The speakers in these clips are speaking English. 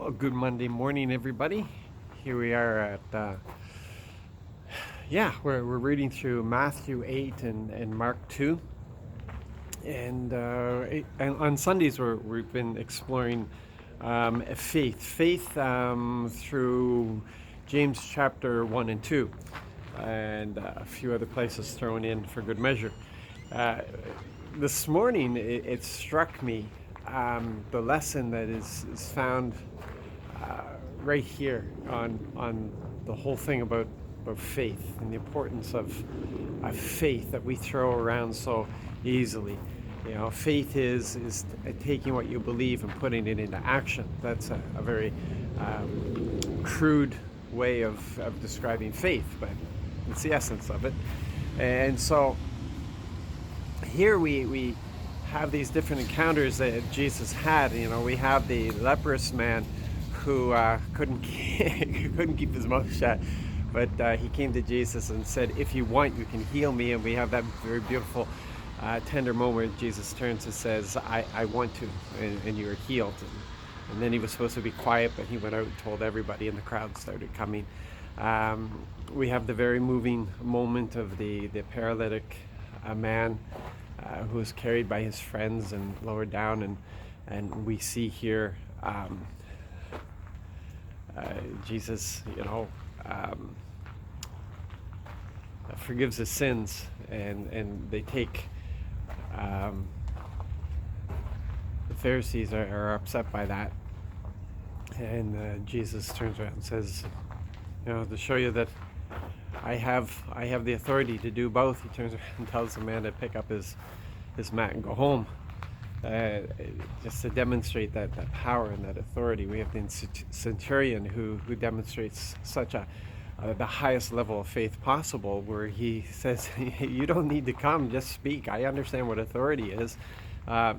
Well, good Monday morning, everybody. Here we are at, we're reading through Matthew 8 and Mark 2. And on Sundays, we've been exploring faith through James chapter 1 and 2, and a few other places thrown in for good measure. This morning, it struck me the lesson that is found right here on the whole thing about faith and the importance of faith that we throw around so easily. You know, faith is taking what you believe and putting it into action. That's a very crude way of describing faith, but it's the essence of it. And so here we have these different encounters that Jesus had. You know, we have the leprous man who couldn't keep his mouth shut, but he came to Jesus and said, "If you want, you can heal me." And we have that very beautiful, tender moment. Jesus turns and says, "I want to," and you're healed. And then he was supposed to be quiet, but he went out and told everybody, and the crowd started coming. We have the very moving moment of the paralytic man who was carried by his friends and lowered down, and we see here Jesus, forgives his sins, and they take. The Pharisees are upset by that, and Jesus turns around and says, to show you that I have the authority to do both. He turns around and tells the man to pick up his mat and go home. Just to demonstrate that power and that authority. We have the centurion who demonstrates such the highest level of faith possible, where he says, "You don't need to come, just speak. I understand what authority is.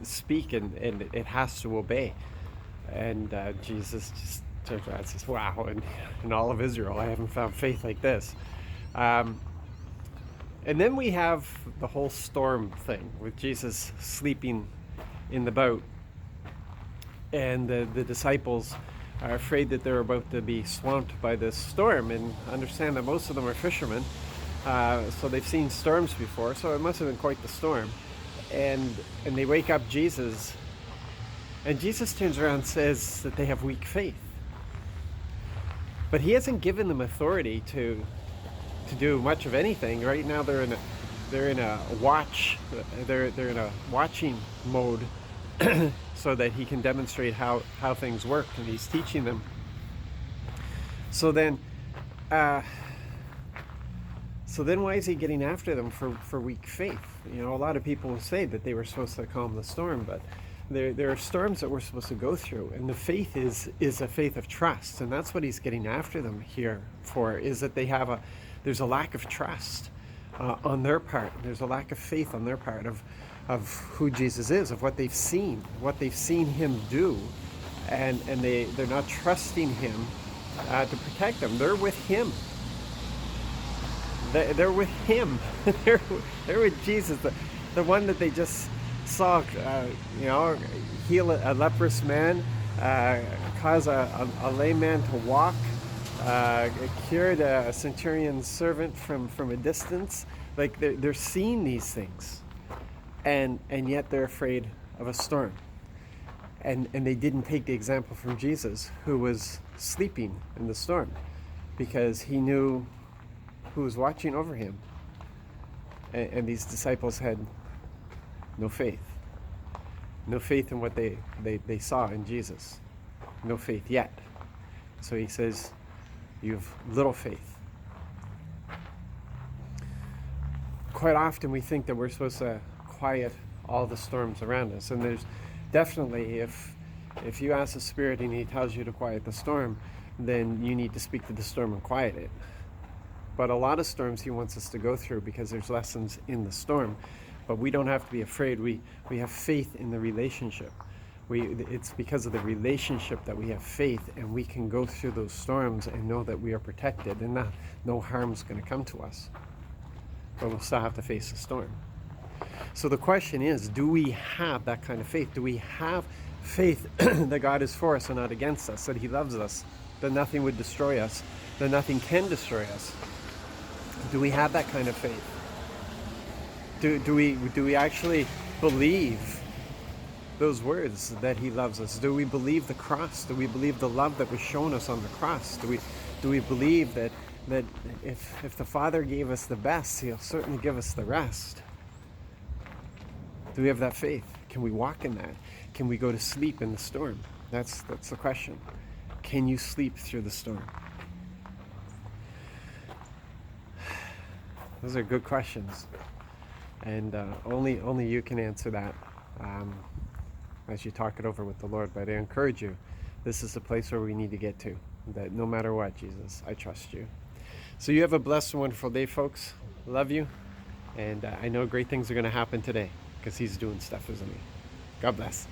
Speak, and it has to obey." And Jesus just turns around and says, "Wow, and in all of Israel, I haven't found faith like this." And then we have the whole storm thing with Jesus sleeping in the boat, and the disciples are afraid that they're about to be swamped by this storm, and understand that most of them are fishermen, so they've seen storms before, so it must have been quite the storm. And they wake up Jesus, and Jesus turns around and says that they have weak faith, but he hasn't given them authority to do much of anything. Right now they're in a watch. They're in a watching mode, so that he can demonstrate how things work, and he's teaching them. So then why is he getting after them for weak faith? A lot of people will say that they were supposed to calm the storm, but there are storms that we're supposed to go through, and the faith is a faith of trust, and that's what he's getting after them here for, is that there's a lack of trust on their part. There's a lack of faith on their part of who Jesus is, of what they've seen him do, and they're not trusting him to protect them. They're with him. They're with him. they're with Jesus, the one that they just saw, heal a leprous man, cause a lame man to walk, cured a centurion's servant from a distance. Like they're seeing these things, and yet they're afraid of a storm. And they didn't take the example from Jesus, who was sleeping in the storm, because he knew who was watching over him. And these disciples had no faith. No faith in what they saw in Jesus. No faith yet. So he says, "You have little faith." Quite often we think that we're supposed to quiet all the storms around us. And there's definitely, if you ask the Spirit and he tells you to quiet the storm, then you need to speak to the storm and quiet it. But a lot of storms he wants us to go through, because there's lessons in the storm. But we don't have to be afraid. We have faith in the relationship. It's because of the relationship that we have faith, and we can go through those storms and know that we are protected, and no harm's going to come to us. But we'll still have to face the storm. So the question is, do we have that kind of faith? Do we have faith that God is for us and not against us, that he loves us, that nothing would destroy us, that nothing can destroy us? Do we have that kind of faith? Do we actually believe those words that he loves us? Do we believe the cross? Do we believe the love that was shown us on the cross? Do we believe that if the Father gave us the best, he'll certainly give us the rest? Do we have that faith? Can we walk in that? Can we go to sleep in the storm? That's the question. Can you sleep through the storm? Those are good questions, and only you can answer that as you talk it over with the Lord. But I encourage you, this is the place where we need to get to, that no matter what, Jesus, I trust you. So you have a blessed and wonderful day, folks. Love you, and I know great things are going to happen today because he's doing stuff, isn't he? God bless.